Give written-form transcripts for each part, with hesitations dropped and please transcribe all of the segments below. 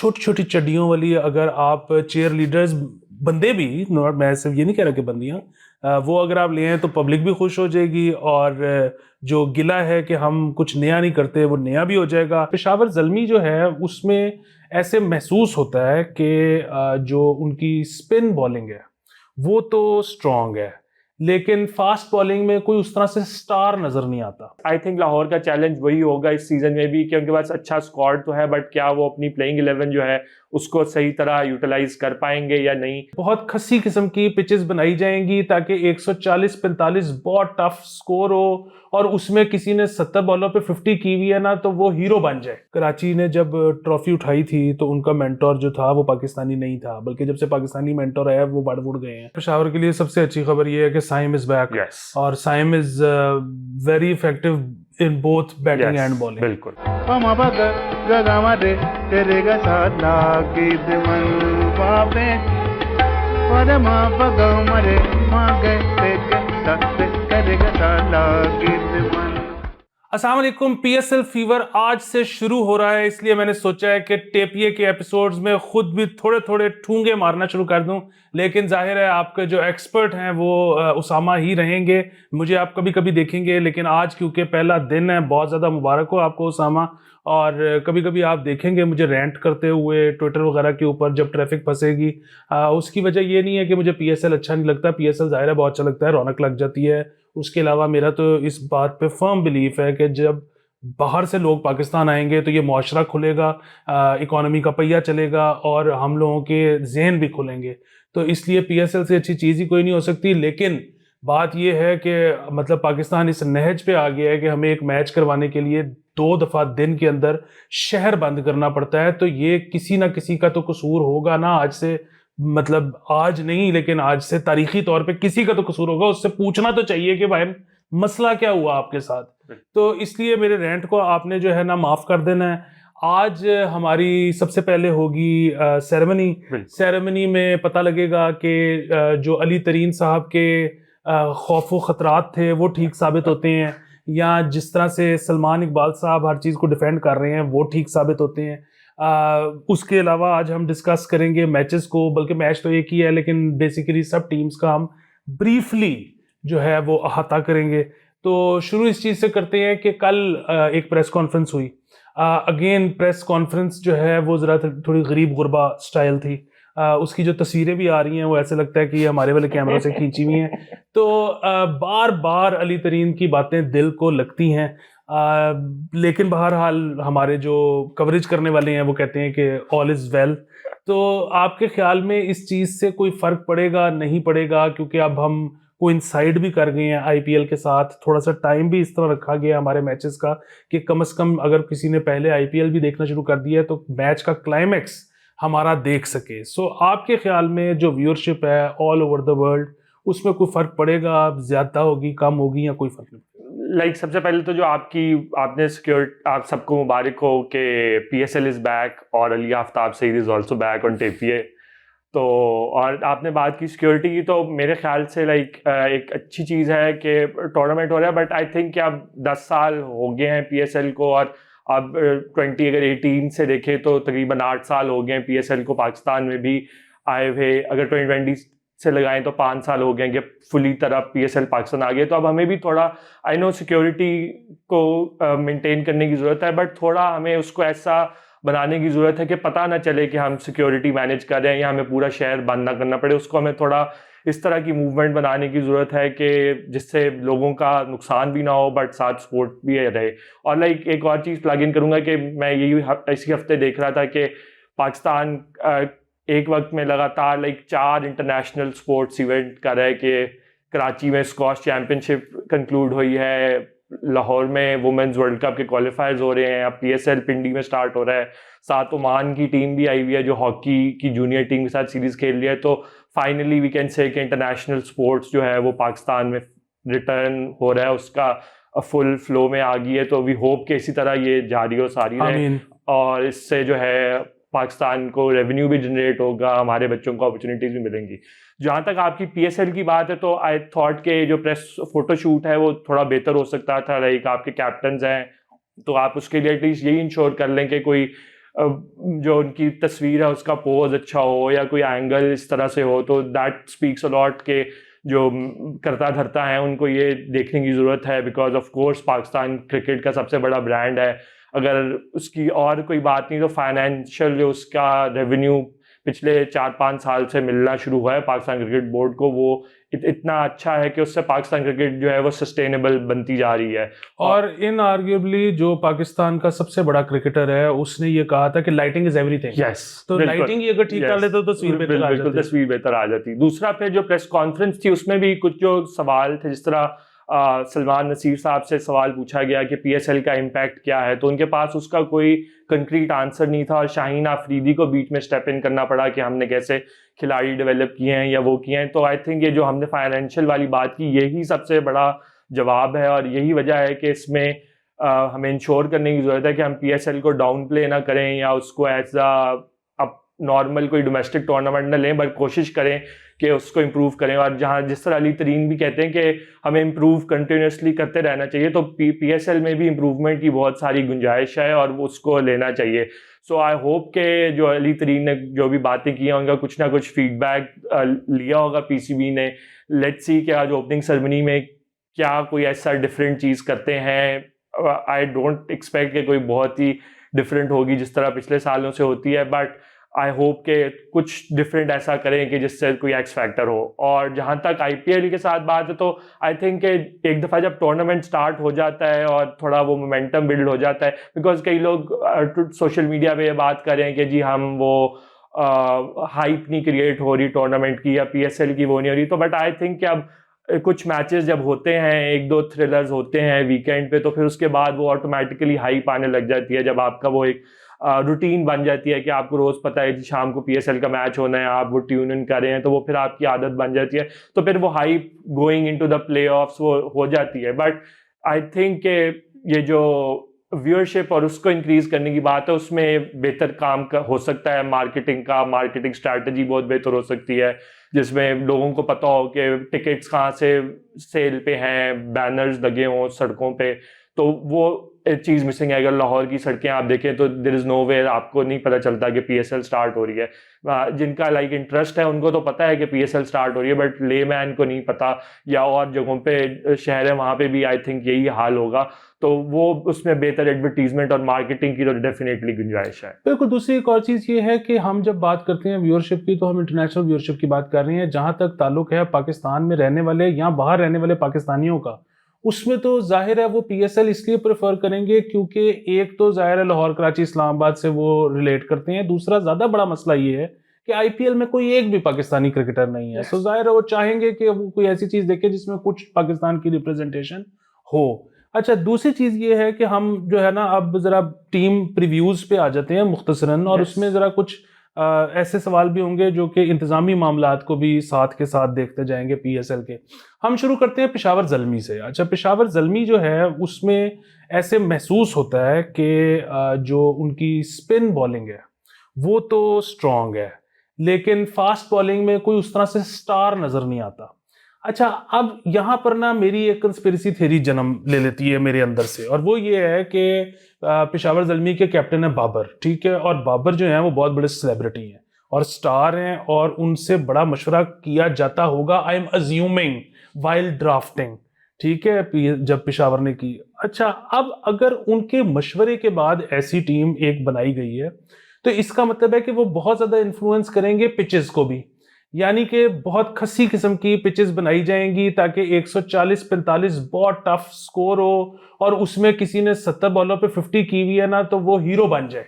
छोटी छोटी चड्डियों वाली अगर आप चेयर लीडर्स, बंदे भी, नॉट, मैं सिर्फ ये नहीं कह रहा कि बंदियां, वो अगर आप ले आए तो पब्लिक भी खुश हो जाएगी और जो गिला है कि हम कुछ नया नहीं करते वो नया भी हो जाएगा। पेशावर ज़ल्मी जो है उसमें ऐसे महसूस होता है कि जो उनकी स्पिन बॉलिंग है वो तो स्ट्रॉन्ग है, लेकिन फास्ट बॉलिंग में कोई उस तरह से स्टार नजर नहीं आता। आई थिंक लाहौर का चैलेंज वही होगा इस सीजन में भी कि उनके पास अच्छा स्क्वाड तो है, बट क्या वो अपनी प्लेइंग 11 जो है उसको सही तरह यूटिलाइज कर पाएंगे या नहीं। बहुत खस्सी किस्म की पिचेस बनाई जाएंगी ताकि 140-45 बहुत टफ स्कोर हो और उसमें किसी ने 70 बॉलों पे 50 की हुई है ना तो वो हीरो बन जाए। कराची ने जब ट्रॉफी उठाई थी तो उनका मेंटोर जो था वो पाकिस्तानी नहीं था, बल्कि जब से पाकिस्तानी मेंटोर आया वो बढ़ उड़ गए हैं। पेशावर के लिए सबसे अच्छी खबर ये है कि साइम इज बैक। Yes. और Saim is very effective in both batting and bowling. बिल्कुल। अस्सलाम वालेकुम। पीएसएल फीवर आज से शुरू हो रहा है, इसलिए मैंने सोचा है कि टेपिए के एपिसोड्स में खुद भी थोड़े थोड़े ठूंगे मारना शुरू कर दूं, लेकिन जाहिर है आपके जो एक्सपर्ट हैं वो उसामा ही रहेंगे। मुझे आप कभी कभी देखेंगे, लेकिन आज क्योंकि पहला दिन है, बहुत ज़्यादा मुबारक हो आपको उसामा। और कभी कभी आप देखेंगे मुझे रेंट करते हुए ट्विटर वगैरह के ऊपर जब ट्रैफिक फंसेगी। उसकी वजह ये नहीं है कि मुझे पीएसएल अच्छा नहीं लगता, पीएसएल जाहिर है बहुत अच्छा लगता है, रौनक लग जाती है। उसके अलावा मेरा तो इस बात पे फर्म बिलीफ है कि जब बाहर से लोग पाकिस्तान आएंगे तो ये मुआशरा खुलेगा, इकोनॉमी का पहिया चलेगा और हम लोगों के जहन भी खुलेंगे। तो इसलिए पीएसएल से अच्छी चीज़ ही कोई नहीं हो सकती। लेकिन बात ये है कि मतलब पाकिस्तान इस नहज पे आ गया है कि हमें एक मैच करवाने के लिए 2 दफ़ा दिन के अंदर शहर बंद करना पड़ता है। तो ये किसी ना किसी का तो कसूर होगा ना, आज से, मतलब आज नहीं लेकिन आज से तारीखी तौर पे किसी का तो कसूर होगा। उससे पूछना तो चाहिए कि भाई मसला क्या हुआ आपके साथ। तो इसलिए मेरे रेंट को आपने जो है ना माफ कर देना है। आज हमारी सबसे पहले होगी सेरेमनी में पता लगेगा कि जो अली तरीन साहब के खौफ व खतरात थे वो ठीक साबित होते हैं, या जिस तरह से सलमान इकबाल साहब हर चीज़ को डिफेंड कर रहे हैं वो ठीक साबित होते हैं। उसके अलावा आज हम डिस्कस करेंगे मैचेस को, बल्कि मैच तो एक ही है लेकिन बेसिकली सब टीम्स का हम ब्रीफली जो है वो अहाता करेंगे। तो शुरू इस चीज़ से करते हैं कि कल एक प्रेस कॉन्फ्रेंस हुई। अगेन प्रेस कॉन्फ्रेंस जो है वो ज़रा थोड़ी गरीब गुरबा स्टाइल थी। उसकी जो तस्वीरें भी आ रही हैं वो ऐसे लगता है कि ये हमारे वाले कैमरा से खींची हुई हैं। तो बार बार अली तरीन की बातें दिल को लगती हैं, लेकिन बहरहाल हमारे जो कवरेज करने वाले हैं वो कहते हैं कि ऑल इज़ वेल। तो आपके ख्याल में इस चीज़ से कोई फ़र्क पड़ेगा नहीं पड़ेगा, क्योंकि अब हम कोइंसाइड भी कर गए हैं आईपीएल के साथ, थोड़ा सा टाइम भी इस तरह रखा गया हमारे मैचेस का कि कम से कम अगर किसी ने पहले आईपीएल भी देखना शुरू कर दिया है तो मैच का क्लाइमैक्स हमारा देख सके। सो आपके ख्याल में जो व्यूअरशिप है ऑल ओवर द वर्ल्ड, उसमें कोई फ़र्क पड़ेगा, ज़्यादा होगी, कम होगी, या कोई फ़र्क नहीं? सबसे पहले तो जो आपने आप सबको मुबारक हो कि पीएसएल इज बैक और Ali Aftab Saeed is also back on टेपिए। तो और आपने बात की सिक्योरिटी की, तो मेरे ख्याल से एक अच्छी चीज़ है कि टूर्नामेंट हो रहा है, बट आई थिंक कि अब 10 साल हो गए हैं पीएसएल को, और अब 20 अगर 18 से देखें तो तकरीबन 8 साल हो गए हैं पीएसएल को पाकिस्तान में भी आए हुए। अगर 2020 से लगाएं तो 5 साल हो गए कि फुली तरह पीएसएल पाकिस्तान आ गया। तो अब हमें भी थोड़ा, आई नो सिक्योरिटी को मेंटेन करने की ज़रूरत है, बट थोड़ा हमें उसको ऐसा बनाने की ज़रूरत है कि पता ना चले कि हम सिक्योरिटी मैनेज कर रहे हैं या हमें पूरा शहर बंद ना करना पड़े। उसको हमें थोड़ा इस तरह की मूवमेंट बनाने की ज़रूरत है कि जिससे लोगों का नुकसान भी ना हो बट साथ स्पोर्ट भी रहे। और एक और चीज़ प्लग इन करूँगा कि मैं इसी हफ्ते देख रहा था कि पाकिस्तान एक वक्त में लगातार 4 इंटरनेशनल स्पोर्ट्स इवेंट कर रहा है कि कराची में स्क्वॉश चैम्पियनशिप कंक्लूड हुई है, लाहौर में वुमेन्स वर्ल्ड कप के क्वालिफायर्स हो रहे हैं, अब पीएसएल पिंडी में स्टार्ट हो रहा है, साथ ओमान की टीम भी आई हुई है जो हॉकी की जूनियर टीम के साथ सीरीज खेल रही है। तो फाइनली वी कैन से कि इंटरनेशनल स्पोर्ट्स जो है वो पाकिस्तान में रिटर्न हो रहा है, उसका फुल फ्लो में आ गई है। तो वी होप कि इसी तरह ये जारी और सारी रहे, और इससे जो है पाकिस्तान को रेवेन्यू भी जनरेट होगा, हमारे बच्चों को अपॉर्चुनिटीज भी मिलेंगी। जहाँ तक आपकी पीएसएल की बात है, तो आई थॉट के जो प्रेस फोटोशूट है वो थोड़ा बेहतर हो सकता था। आपके कैप्टन्स हैं तो आप उसके लिए एटलीस्ट यही इंश्योर कर लें कि कोई जो उनकी तस्वीर है उसका पोज अच्छा हो या कोई एंगल इस तरह से हो, तो दैट स्पीक्स अ लॉट के जो करता धरता है उनको ये देखने की ज़रूरत है, because of course Pakistan cricket का सबसे बड़ा ब्रांड है। अगर उसकी और कोई बात नहीं तो फाइनेंशियल जो उसका रेवेन्यू पिछले 4-5 साल से मिलना शुरू हुआ है पाकिस्तान क्रिकेट बोर्ड को, वो इतना अच्छा है कि उससे पाकिस्तान क्रिकेट जो है वो सस्टेनेबल बनती जा रही है। और इन आर्ग्यूबली जो पाकिस्तान का सबसे बड़ा क्रिकेटर है उसने ये कहा था कि लाइटिंग इज एवरीथिंग। यस, तो लाइटिंग ही अगर ठीक कर ले तो तस्वीर बेहतर आ जाती। बिल्कुल तस्वीर बेहतर आ जाती। दूसरा फिर जो प्रेस कॉन्फ्रेंस थी उसमें भी कुछ जो सवाल थे, जिस तरह सलमान नसीर साहब से सवाल पूछा गया कि पीएसएल का इम्पैक्ट क्या है, तो उनके पास उसका कोई कंक्रीट आंसर नहीं था और शाहीन आफरीदी को बीच में स्टेप इन करना पड़ा कि हमने कैसे खिलाड़ी डेवलप किए हैं या वो किए हैं। तो आई थिंक ये जो हमने फाइनेंशियल वाली बात की यही सबसे बड़ा जवाब है और यही वजह है कि इसमें हमें इंश्योर करने की ज़रूरत है कि हम पीएसएल को डाउन प्ले ना करें या उसको एज अब नॉर्मल कोई डोमेस्टिक टूर्नामेंट ना लें, बट कोशिश करें कि उसको इम्प्रूव करें। और जहाँ जिस तरह अली तरीन भी कहते हैं कि हमें इम्प्रूव कंटिन्यूसली करते रहना चाहिए, तो पीएसएल में भी इम्प्रूवमेंट की बहुत सारी गुंजाइश है और उसको लेना चाहिए। सो आई होप के जो अली तरीन ने जो भी बातें की हैं उनका कुछ ना कुछ फीडबैक लिया होगा पीसीबी ने। लेट्स सी कि आज ओपनिंग सेरेमनी में क्या कोई ऐसा डिफरेंट चीज़ करते हैं। आई डोंट एक्सपेक्ट कि कोई बहुत ही डिफरेंट होगी जिस तरह पिछले सालों से होती है, बट आई होप के कुछ डिफरेंट ऐसा करें कि जिससे कोई एक्स फैक्टर हो। और जहाँ तक आईपीएल के साथ बात है तो आई थिंक एक दफ़ा जब टूर्नामेंट स्टार्ट हो जाता है और थोड़ा वो मोमेंटम बिल्ड हो जाता है, बिकॉज कई लोग सोशल मीडिया पे ये बात कर रहे हैं कि जी हम वो हाइप नहीं क्रिएट हो रही टूर्नामेंट की या पीएसएल की वो नहीं हो रही, तो बट आई थिंक कि अब कुछ मैचेस जब होते हैं, एक दो थ्रिलर्स होते हैं वीकेंड पे, तो फिर उसके बाद वो ऑटोमेटिकली हाइप आने लग जाती है। जब आपका वो एक रूटीन बन जाती है कि आपको रोज पता है कि शाम को पीएसएल का मैच होना है, आप वो ट्यून इन कर रहे हैं, तो वो फिर आपकी आदत बन जाती है, तो फिर वो hype going into the playoffs वो हो जाती है। बट आई थिंक ये जो व्यूअरशिप और उसको इंक्रीज करने की बात है उसमें बेहतर काम हो सकता है। मार्केटिंग स्ट्रैटेजी बहुत बेहतर हो सकती है, जिसमें लोगों को पता हो कि टिकट्स कहाँ से सेल पे हैं, बैनर्स लगे हों सड़कों पे, तो वो एक चीज़ मिसिंग है। अगर लाहौर की सड़कें आप देखें तो देयर इज़ नो वे आपको नहीं पता चलता कि पीएसएल स्टार्ट हो रही है। जिनका लाइक इंटरेस्ट है उनको तो पता है कि पीएसएल स्टार्ट हो रही है, बट लेमैन को नहीं पता, या और जगहों पे शहर है वहाँ पे भी आई थिंक यही हाल होगा। तो वो उसमें बेहतर एडवर्टीजमेंट और मार्केटिंग की तो डेफिनेटली गुंजाइश है। बिल्कुल। दूसरी एक और चीज़ ये है कि हम जब बात करते हैं व्यूअरशिप की तो हम इंटरनेशनल व्यूअरशिप की बात कर रहे हैं। जहाँ तक ताल्लुक है पाकिस्तान में रहने वाले या बाहर रहने वाले पाकिस्तानियों का, उसमें तो जाहिर है वो पीएसएल इसलिए प्रेफर करेंगे क्योंकि एक तो जाहिर है लाहौर कराची इस्लामाबाद से वो रिलेट करते हैं, दूसरा ज़्यादा बड़ा मसला ये है कि आईपीएल में कोई एक भी पाकिस्तानी क्रिकेटर नहीं है। तो जाहिर है वो चाहेंगे कि वो कोई ऐसी चीज़ देखे जिसमें कुछ पाकिस्तान की रिप्रेजेंटेशन हो। अच्छा, दूसरी चीज़ ये है कि हम जो है ना अब ज़रा टीम प्रीव्यूज़ पे आ जाते हैं मुख्तसरन, और उसमें ज़रा कुछ ऐसे सवाल भी होंगे जो कि इंतज़ामी मामलात को भी साथ के साथ देखते जाएंगे पीएसएल के। हम शुरू करते हैं पेशावर ज़ल्मी से। अच्छा, पेशावर ज़ल्मी जो है उसमें ऐसे महसूस होता है कि जो उनकी स्पिन बॉलिंग है वो तो स्ट्रॉन्ग है, लेकिन फास्ट बॉलिंग में कोई उस तरह से स्टार नज़र नहीं आता। अच्छा, अब यहाँ पर ना मेरी एक कंस्पिरेसी थ्योरी जन्म ले लेती है मेरे अंदर से, और वो ये है कि पेशावर ज़ल्मी के कैप्टन है बाबर, ठीक है, और बाबर जो है वो बहुत बड़े सेलिब्रिटी हैं और स्टार हैं और उनसे बड़ा मशवरा किया जाता होगा, I am assuming, while drafting, ठीक है, जब पेशावर ने की। अच्छा, अब अगर उनके मशवरे के बाद ऐसी टीम एक बनाई गई है तो इसका मतलब है कि वो बहुत ज़्यादा इन्फ्लुएंस करेंगे पिचेस को भी, यानी कि बहुत खसी किस्म की पिचेस बनाई जाएंगी ताकि 140-45 बहुत टफ स्कोर हो, और उसमें किसी ने 70 बॉलों पे 50 की हुई है ना तो वो हीरो बन जाए।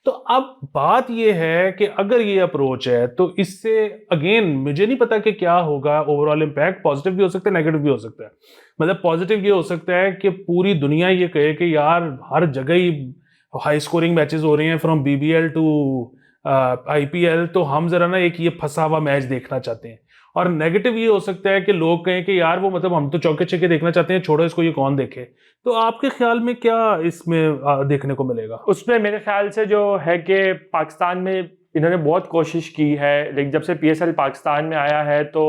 तो अब बात ये है कि अगर ये अप्रोच है तो इससे अगेन मुझे नहीं पता कि क्या होगा ओवरऑल इम्पैक्ट, पॉजिटिव भी हो सकता है, नेगेटिव भी हो सकता है। मतलब पॉजिटिव ये हो सकता है कि पूरी दुनिया ये कहे कि यार हर जगह ही हाई स्कोरिंग मैचेस हो रहे हैं फ्रॉम बीबीएल टू आईपीएल, तो हम जरा ना एक ये फंसा हुआ मैच देखना चाहते हैं। और नेगेटिव ये हो सकता है कि लोग कहें कि यार वो मतलब हम तो चौके छक्के देखना चाहते हैं, छोड़ो इसको, ये कौन देखे। तो आपके ख्याल में क्या इसमें देखने को मिलेगा? उसमें मेरे ख्याल से जो है कि पाकिस्तान में इन्होंने बहुत कोशिश की है, लेकिन जब से पीएसएल पाकिस्तान में आया है तो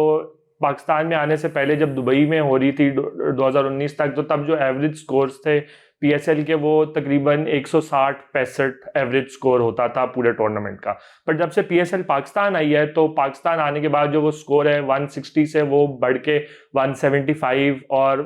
पाकिस्तान में आने से पहले जब दुबई में हो रही थी 2019 तक, तो तब जो एवरेज स्कोर्स थे PSL के वो तकरीबन 160-65 एवरेज स्कोर होता था पूरे टूर्नामेंट का। पर जब से PSL पाकिस्तान आई है तो पाकिस्तान आने के बाद जो वो स्कोर है 160 से वो बढ़ के 175 और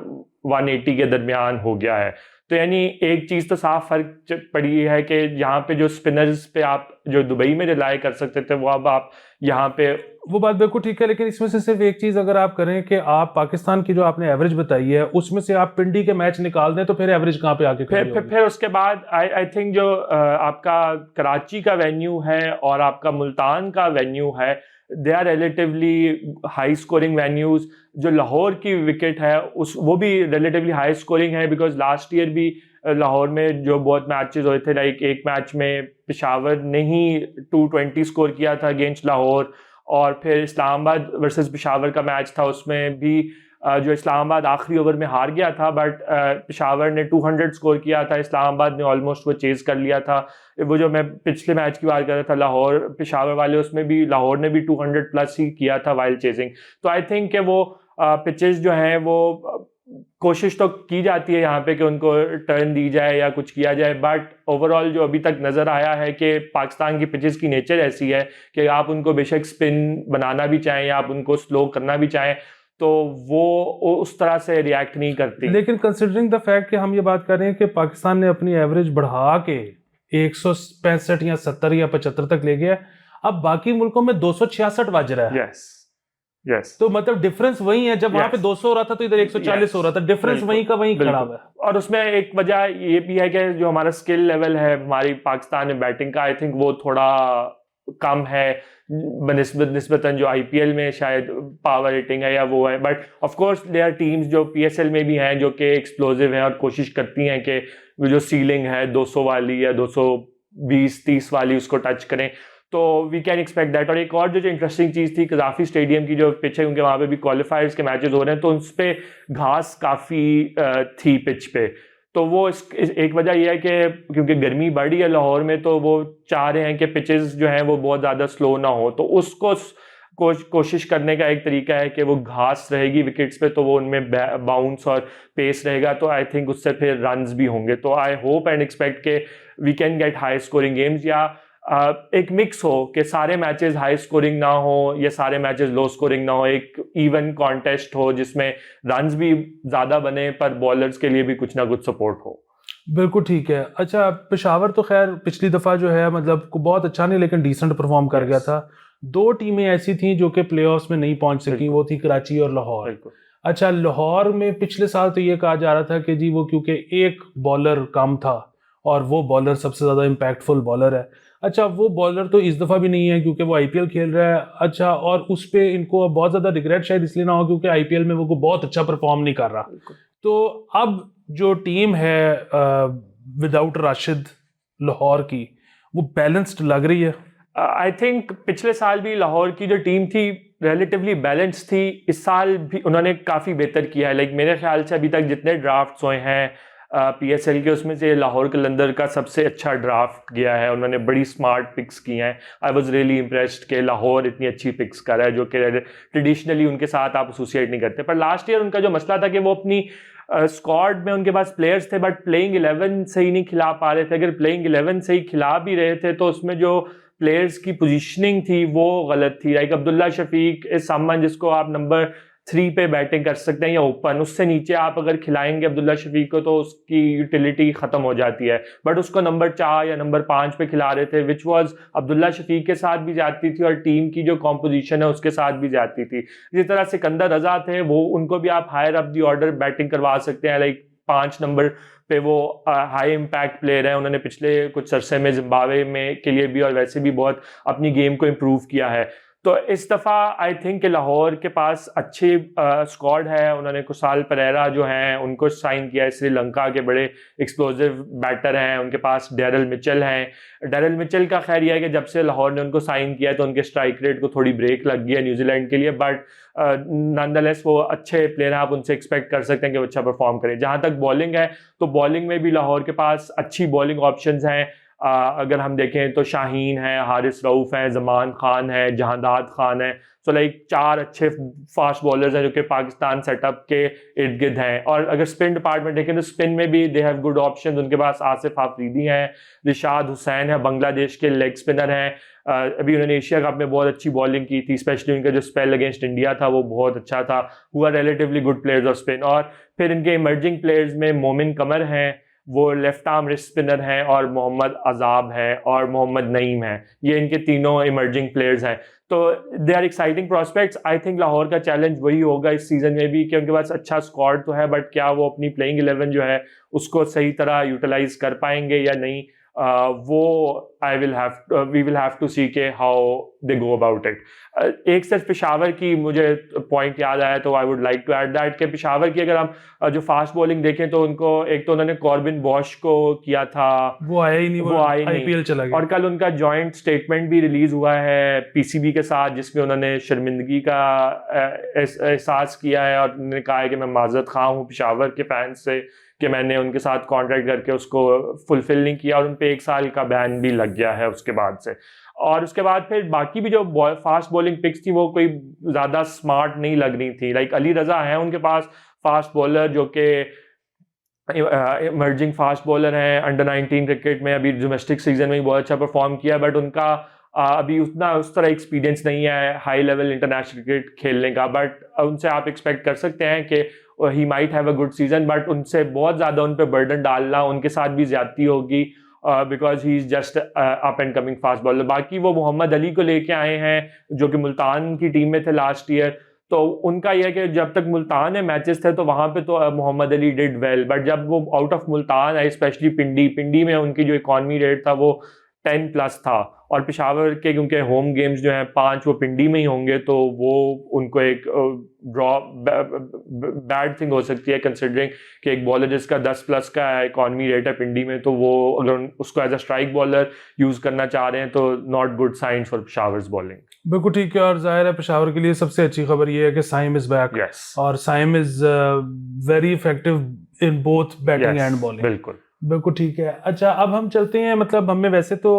180 के दरमियान हो गया है। तो यानी एक चीज़ तो साफ फर्क पड़ी है कि यहाँ पे जो स्पिनर्स पे आप जो दुबई में रिलाय कर सकते थे वो अब आप यहाँ पे, वो बात बिल्कुल ठीक है, लेकिन इसमें से सिर्फ एक चीज अगर आप करें कि आप पाकिस्तान की जो आपने एवरेज बताई है उसमें से आप पिंडी के मैच निकाल दें तो फिर एवरेज कहाँ पे आके खड़ी होगी? फिर उसके बाद आई थिंक जो आपका कराची का वेन्यू है और आपका मुल्तान का वेन्यू है, they are relatively high scoring venues. जो लाहौर की विकेट है उस वो भी रिलेटिवली हाई स्कोरिंग है, बिकॉज लास्ट ईयर भी लाहौर में जो बहुत मैचेस हुए थे, लाइक एक मैच में पेशावर ने ही 220 स्कोर किया था अगेंस्ट लाहौर, और फिर इस्लामाबाद वर्सेस पेशावर का मैच था उसमें भी जो इस्लामाबाद आखिरी ओवर में हार गया था, बट पेशावर ने 200 स्कोर किया था, इस्लामाबाद ने ऑलमोस्ट वो चेज कर लिया था। वो जो मैं पिछले मैच की बात कर रहा था लाहौर पेशावर वाले, उसमें भी लाहौर ने भी 200 प्लस ही किया था वाइल चेजिंग। तो आई थिंक कि वो पिचेस जो हैं वो कोशिश तो की जाती है यहाँ पे कि उनको टर्न दी जाए या कुछ किया जाए, बट ओवरऑल जो अभी तक नज़र आया है कि पाकिस्तान की पिचेस की नेचर ऐसी है कि आप उनको बेशक स्पिन बनाना भी चाहें या आप उनको स्लो करना भी चाहें तो वो उस तरह से रिएक्ट नहीं करती। लेकिन कंसिडरिंग द फैक्ट कि हम ये बात कर रहे हैं कि पाकिस्तान ने अपनी एवरेज बढ़ा के 165 या 70 या 75 तक ले गया, अब बाकी मुल्कों में 266 बज रहा है। यस तो मतलब डिफरेंस वही है, जब वहां पे 200 हो रहा था तो इधर 140 हो रहा था, डिफरेंस वही का वही खड़ा है। और उसमें एक वजह ये भी है कि जो हमारा स्किल लेवल है हमारी पाकिस्तान में बैटिंग का, आई थिंक वो थोड़ा कम है निस्बतन जो IPL में शायद पावर हिटिंग है या वो है, but of course their teams जो PSL में भी हैं जो कि एक्सप्लोसिव हैं और कोशिश करती हैं कि वो जो सीलिंग है 200 वाली या 220-30 वाली उसको टच करें, तो वी कैन एक्सपेक्ट दैट। और एक और जो इंटरेस्टिंग चीज़ थी, कज़ाफी स्टेडियम की जो पिच है, क्योंकि वहाँ पे भी क्वालिफायर्स के मैचेस हो रहे हैं तो उस पर घास काफ़ी थी पिच पे, तो वो एक वजह यह है कि क्योंकि गर्मी बढ़ी है लाहौर में तो वो चाह रहे हैं कि पिचेस जो हैं वो बहुत ज़्यादा स्लो ना हो, तो उसको कोशिश करने का एक तरीका है कि वो घास रहेगी विकेट्स पे तो वो उनमें बाउंस और पेस रहेगा, तो आई थिंक उससे फिर रन्स भी होंगे। तो आई होप एंड एक्सपेक्ट के we can get high scoring games, या एक मिक्स हो कि सारे मैचेस हाई स्कोरिंग ना हो या सारे मैचेस लो स्कोरिंग ना हो, एक इवन कॉन्टेस्ट हो जिसमें रन्स भी ज़्यादा बने पर बॉलर्स के लिए भी कुछ ना कुछ सपोर्ट हो। बिल्कुल ठीक है। अच्छा, पेशावर तो खैर पिछली दफ़ा जो है मतलब बहुत अच्छा नहीं लेकिन डिसेंट परफॉर्म कर गया था। 2 टीमें ऐसी थी जो कि प्लेऑफ्स में नहीं पहुंच सकी, वो थी कराची और लाहौर। अच्छा, लाहौर में पिछले साल तो ये कहा जा रहा था कि जी वो क्योंकि एक बॉलर कम था और वो बॉलर सबसे ज़्यादा इम्पैक्टफुल बॉलर है। अच्छा, वो बॉलर तो इस दफ़ा भी नहीं है क्योंकि वो IPL खेल रहा है। अच्छा, और उस पर इनको बहुत ज़्यादा रिग्रेट शायद इसलिए ना हो क्योंकि IPL में वो बहुत अच्छा परफॉर्म नहीं कर रहा। तो अब जो टीम है विदाउट राशिद लाहौर की, वो बैलेंस्ड लग रही है। आई थिंक पिछले साल भी लाहौर की जो टीम थी रिलेटिवली बैलेंस थी, इस साल भी उन्होंने काफ़ी बेहतर किया है। लाइक मेरे ख्याल से अभी तक जितने ड्राफ्ट्स हुए हैं PSL के, उसमें से लाहौर कलंदर का सबसे अच्छा ड्राफ्ट गया है। उन्होंने बड़ी स्मार्ट पिक्स की हैं। आई वाज रियली इम्प्रेस्ड कि लाहौर इतनी अच्छी पिक्स कर रहा है जो कि ट्रेडिशनली उनके साथ आप एसोसिएट नहीं करते। पर लास्ट ईयर उनका जो मसला था कि वो अपनी स्क्वाड में उनके पास प्लेयर्स थे बट प्लेइंग 11 से ही नहीं खिला पा रहे थे। अगर प्लेइंग 11 से ही खिला भी रहे थे तो उसमें जो प्लेयर्स की पोजीशनिंग थी वो गलत थी। Like Abdullah Shafique is someone जिसको आप नंबर 3 पे बैटिंग कर सकते हैं या ओपन, उससे नीचे आप अगर खिलाएंगे अब्दुल्ला शफीक को तो उसकी यूटिलिटी ख़त्म हो जाती है। बट उसको नंबर 4 या नंबर 5 पे खिला रहे थे, विच वाज अब्दुल्ला शफीक के साथ भी जाती थी और टीम की जो कॉम्पोजिशन है उसके साथ भी जाती थी। इसी तरह सिकंदर रजा थे, वो उनको भी आप higher up the order batting करवा सकते हैं। लाइक 5 नंबर पे वो हाई इम्पैक्ट प्लेयर है। उन्होंने पिछले कुछ अरसे में जिम्बाब्वे में के लिए भी और वैसे भी बहुत अपनी गेम को इम्प्रूव किया है। तो इस दफ़ा आई थिंक कि लाहौर के पास अच्छी स्क्वाड है। उन्होंने कुशाल परेरा जो हैं उनको साइन किया है, श्रीलंका के बड़े एक्सप्लोसिव बैटर हैं। उनके पास डेरिल मिचेल हैं। डेरिल मिचेल का खैर यह है कि जब से लाहौर ने उनको साइन किया है तो उनके स्ट्राइक रेट को थोड़ी ब्रेक लग गई है न्यूजीलैंड के लिए, बट नॉनदलेस वो अच्छे प्लेयर हैं, आप उनसे एक्सपेक्ट कर सकते हैं कि वो अच्छा परफॉर्म करें। जहाँ तक बॉलिंग है तो बॉलिंग में भी लाहौर के पास अच्छी बॉलिंग ऑप्शंस हैं। अगर हम देखें तो शाहीन है, हारिस रऊफ है, जमान खान है, जहांदाद खान है। सो लाइक 4 अच्छे फास्ट बॉलर्स हैं जो कि पाकिस्तान सेटअप के इर्द गिर्द हैं। और अगर स्पिन डिपार्टमेंट देखें तो स्पिन में भी दे हैव गुड ऑप्शंस। उनके पास आसिफ आफरीदी हैं, रिशाद हुसैन है, बांग्लादेश के लेग स्पिनर हैं। अभी उन्होंने एशिया कप में बहुत अच्छी बॉलिंग की थी, स्पेशली उनका जो स्पेल अगेंस्ट इंडिया था वो बहुत अच्छा था। हुआ relatively good players off spin. और फिर इनके इमर्जिंग प्लेयर्स में मोमिन कमर हैं, वो लेफ्ट आर्म रिस्ट स्पिनर हैं, और मोहम्मद अजाब है और मोहम्मद नईम है। ये इनके तीनों इमर्जिंग प्लेयर्स हैं। तो they are exciting prospects. I think Lahore का चैलेंज वही होगा इस सीजन में भी कि उनके पास अच्छा स्क्वाड तो है, बट क्या वो अपनी प्लेइंग 11 जो है उसको सही तरह यूटिलाइज कर पाएंगे या नहीं, वो we will have to see के how they go about it. एक सिर्फ पेशावर की मुझे पॉइंट याद आया, तो I would like to add that कि पेशावर की अगर हम जो फास्ट बॉलिंग देखें तो उनको एक तो उन्होंने कॉर्बिन बॉश को किया था, वो आया ही नहीं, वो आया नहीं, आईपीएल चला गया। और कल उनका जॉइंट स्टेटमेंट भी रिलीज हुआ है पीसीबी के साथ, जिसमें उन्होंने शर्मिंदगी का एहसास किया है और उन्होंने कहा है कि मैं माजरत खा हूँ पेशावर के फैंस से कि मैंने उनके साथ कॉन्ट्रैक्ट करके उसको फुलफिल नहीं किया, और उन पे 1 साल का बैन भी लग गया है उसके बाद से। और उसके बाद फिर बाकी भी जो फास्ट बॉलिंग पिक्स थी वो कोई ज़्यादा स्मार्ट नहीं लग रही थी। लाइक अली रज़ा है उनके पास फास्ट बॉलर जो कि इमर्जिंग फास्ट बॉलर हैं, अंडर 19 क्रिकेट में अभी डोमेस्टिक सीजन में भी बहुत अच्छा परफॉर्म किया, बट उनका अभी उतना उस तरह एक्सपीरियंस नहीं है हाई लेवल इंटरनेशनल क्रिकेट खेलने का। बट उनसे आप एक्सपेक्ट कर सकते हैं कि he might have a good season, but उनसे बहुत ज़्यादा उन पर बर्डन डालना उनके साथ भी ज्यादती होगी, because he is just up and coming fast bowler. बाकी वो मोहम्मद अली को लेके आए हैं जो कि मुल्तान की टीम में थे लास्ट ईयर, तो उनका यह है कि जब तक मुल्तान में मैचेस थे तो वहाँ पे तो Mohammad Ali did well, but जब वो आउट ऑफ मुल्तान आए, स्पेशली पिंडी में उनकी जो इकॉनमी रेट था वो 10+ था, और पेशावर के क्योंकि होम गेम्स जो हैं 5 वो पिंडी में ही होंगे, तो वो उनको एक ड्रॉ बैड थिंग हो सकती है कंसिडरिंग कि एक बॉलर जिसका 10+ का इकॉनमी रेट है पिंडी में, तो वो अगर उसको as a strike bowler use करना चाह रहे हैं तो not good sign for Peshawar's bowling. बिल्कुल ठीक है, और जाहिर है पेशावर के लिए सबसे अच्छी खबर ये है कि साइम इज बैक, और Saim is very effective in both batting and bowling. बिल्कुल ठीक है। अच्छा, अब हम चलते हैं, मतलब हमें वैसे तो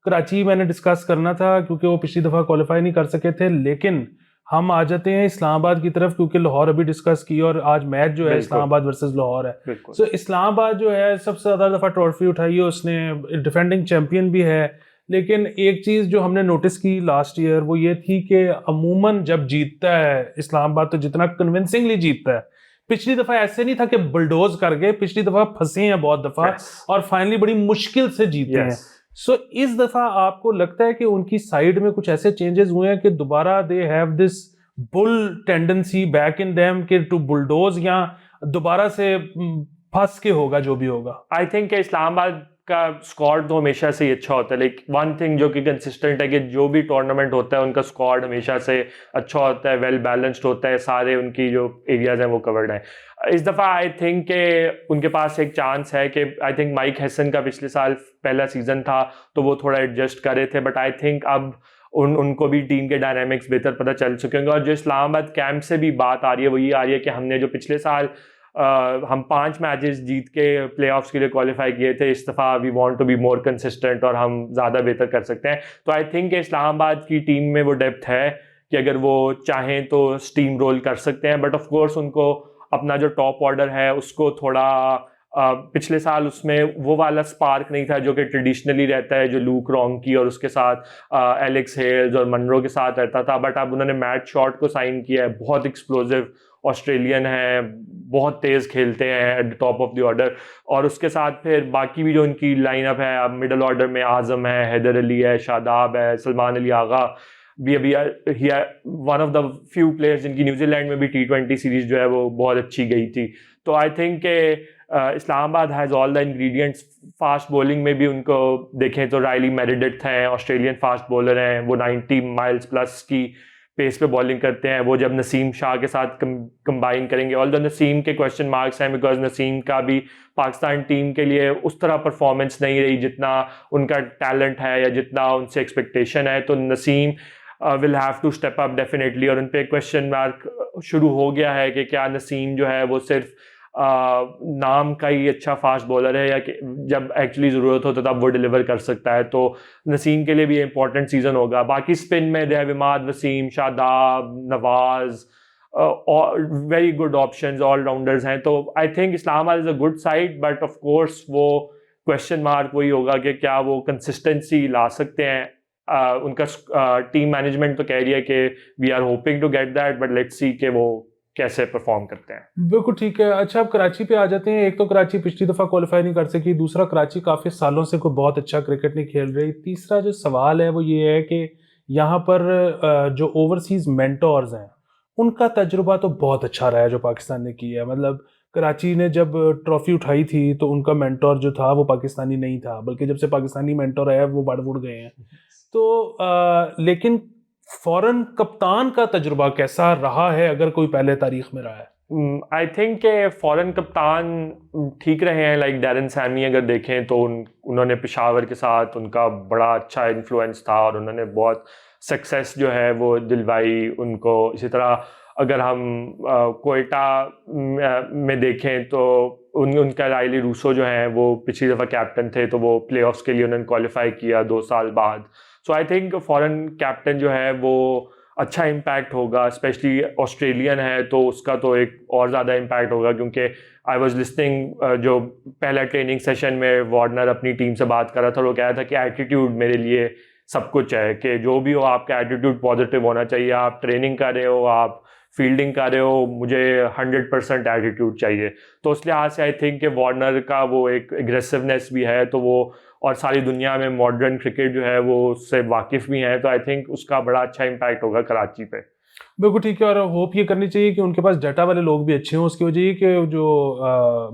कराची मैंने डिस्कस करना था क्योंकि वो पिछली दफा क्वालिफाई नहीं कर सके थे, लेकिन हम आ जाते हैं इस्लामाबाद की तरफ क्योंकि लाहौर अभी डिस्कस की और आज मैच जो है इस्लामाबाद वर्सेस लाहौर है। सो इस्लामाबाद जो है सबसे ज्यादा दफा ट्रॉफी उठाई है उसने, डिफेंडिंग चैंपियन भी है, लेकिन एक चीज जो हमने नोटिस की लास्ट ईयर वो ये थी कि अमूमन जब जीतता है इस्लामाबाद तो जितना कन्विंसिंगली जीतता है, पिछली दफा ऐसे नहीं था कि बुलडोज कर गए, पिछली दफा फंसे हैं बहुत दफा और फाइनली बड़ी मुश्किल से जीते हैं। सो इस दफा आपको लगता है कि उनकी साइड में कुछ ऐसे चेंजेस हुए हैं कि दोबारा they have this bull tendency back in them कि टू बुलडोज, या दोबारा से फंस के होगा जो भी होगा? आई थिंक इस्लामाबाद का स्क्वाड तो हमेशा से ही अच्छा होता है। लाइक वन थिंग जो कि कंसिस्टेंट है कि जो भी टूर्नामेंट होता है उनका स्क्वाड हमेशा से अच्छा होता है, वेल बैलेंस्ड होता है, सारे उनकी जो एरियाज हैं वो कवर्ड हैं। इस दफ़ा आई थिंक के उनके पास एक चांस है कि आई थिंक माइक हैसन का पिछले साल पहला सीजन था तो वो थोड़ा एडजस्ट कर रहे थे, बट आई थिंक अब उनको भी टीम के डायनामिक्स बेहतर पता चल चुके होंगे। और जो इस्लामाबाद कैंप से भी बात आ रही है वो ये आ रही है कि हमने जो पिछले साल हम 5 मैचेस जीत के प्लेऑफ्स के लिए क्वालिफाई किए थे, इस दफ़ा we want to be more consistent और हम ज़्यादा बेहतर कर सकते हैं। तो आई थिंक इस्लामाबाद की टीम में वो डेप्थ है कि अगर वो चाहें तो स्टीम रोल कर सकते हैं, बट ऑफ कोर्स उनको अपना जो टॉप ऑर्डर है उसको थोड़ा पिछले साल उसमें वो वाला स्पार्क नहीं था जो कि ट्रेडिशनली रहता है, जो लूक रॉन्की और उसके साथ एलेक्स हेल्स और मनरो के साथ रहता था, बट अब उन्होंने मैट शॉट को साइन किया है, बहुत एक्सप्लोजिव ऑस्ट्रेलियन है, बहुत तेज़ खेलते हैं at the top of the order. और उसके साथ फिर बाकी भी जो उनकी लाइनअप है, अब मिडल ऑर्डर में आज़म है, हैदर अली है, शादाब है, सलमान अली आगा भी अभी one of the few players जिनकी न्यूजीलैंड में भी T20 सीरीज जो है वो बहुत अच्छी गई थी। तो I think Islamabad has all the ingredients. Fast bowling में भी उनको देखें तो रायली मेरिडिथ हैं, ऑस्ट्रेलियन फास्ट बॉलर हैं, वो 90 माइल्स प्लस की पेस पे बॉलिंग करते हैं। वो जब नसीम शाह के साथ कंबाइन करेंगे, ऑल्दो नसीम के क्वेश्चन मार्क्स हैं बिकॉज नसीम का भी पाकिस्तान टीम के लिए उस तरह परफॉर्मेंस नहीं रही जितना उनका टैलेंट है या जितना उनसे एक्सपेक्टेशन है, तो Naseem will have to step up definitely. और उन पे क्वेश्चन मार्क शुरू हो गया है कि क्या नसीम जो है वो सिर्फ नाम का ही अच्छा फास्ट बॉलर है, या कि जब एक्चुअली ज़रूरत हो तो तब वो डिलीवर कर सकता है, तो नसीम के लिए भी इंपॉर्टेंट सीज़न होगा। बाकी स्पिन में they have Imad Wasim, Shadab, Nawaz, very good options, allrounders हैं। तो I think Islamabad is a good side, but of course वो क्वेश्चन मार्क वही होगा कि क्या वो कंसिस्टेंसी ला सकते हैं। उनका टीम मैनेजमेंट तो कह रही है कि we are hoping to get that, but let's see कि वो कैसे परफॉर्म करते हैं। बिल्कुल ठीक है। अच्छा, अब कराची पे आ जाते हैं। एक तो कराची पिछली दफ़ा क्वालिफाई नहीं कर सकी, दूसरा कराची काफ़ी सालों से कोई बहुत अच्छा क्रिकेट नहीं खेल रही, तीसरा जो सवाल है वो ये है कि यहाँ पर जो ओवरसीज़ मेंटोर्स हैं उनका तजुर्बा तो बहुत अच्छा रहा है जो पाकिस्तान ने किया है। मतलब कराची ने जब ट्रॉफी उठाई थी तो उनका मेंटोर जो था वो पाकिस्तानी नहीं था, बल्कि जब से पाकिस्तानी मेंटोर आया वो बढ़ उड़ गए हैं। तो लेकिन फॉरेन कप्तान का तजुर्बा कैसा रहा है, अगर कोई पहले तारीख में रहा है? आई थिंक के फॉरेन कप्तान ठीक रहे हैं। लाइक डैरन सैमी अगर देखें तो उन्होंने पेशावर के साथ उनका बड़ा अच्छा इन्फ्लुएंस था और उन्होंने बहुत सक्सेस जो है वो दिलवाई उनको। इसी तरह अगर हम कोयटा में देखें तो उनका रायली रूसो जो है वो पिछली दफ़ा कैप्टन थे, तो वो प्लेऑफ्स के लिए उन्होंने क्वालिफाई किया 2 साल बाद। सो आई थिंक फॉरेन कैप्टन जो है वो अच्छा इम्पैक्ट होगा, स्पेशली ऑस्ट्रेलियन है तो उसका तो एक और ज़्यादा इम्पैक्ट होगा, क्योंकि आई वॉज लिस्निंग जो पहला ट्रेनिंग सेशन में वार्नर अपनी टीम से बात कर रहा था, वो कह रहा था कि एटीट्यूड मेरे लिए सब कुछ है, कि जो भी हो आपका एटीट्यूड पॉजिटिव होना चाहिए। आप ट्रेनिंग कर रहे हो, आप फील्डिंग कर रहे हो, मुझे 100% एटीट्यूड चाहिए। तो उस लिहाज से आई थिंक कि वार्नर का वो एक एग्रेसिवनेस भी है, तो वो और सारी दुनिया में मॉडर्न क्रिकेट जो है वो उससे वाकिफ़ भी हैं, तो आई थिंक उसका बड़ा अच्छा इम्पैक्ट होगा कराची पे। बिल्कुल ठीक है। और होप ये करनी चाहिए कि उनके पास डाटा वाले लोग भी अच्छे हों। उसकी वजह ये कि जो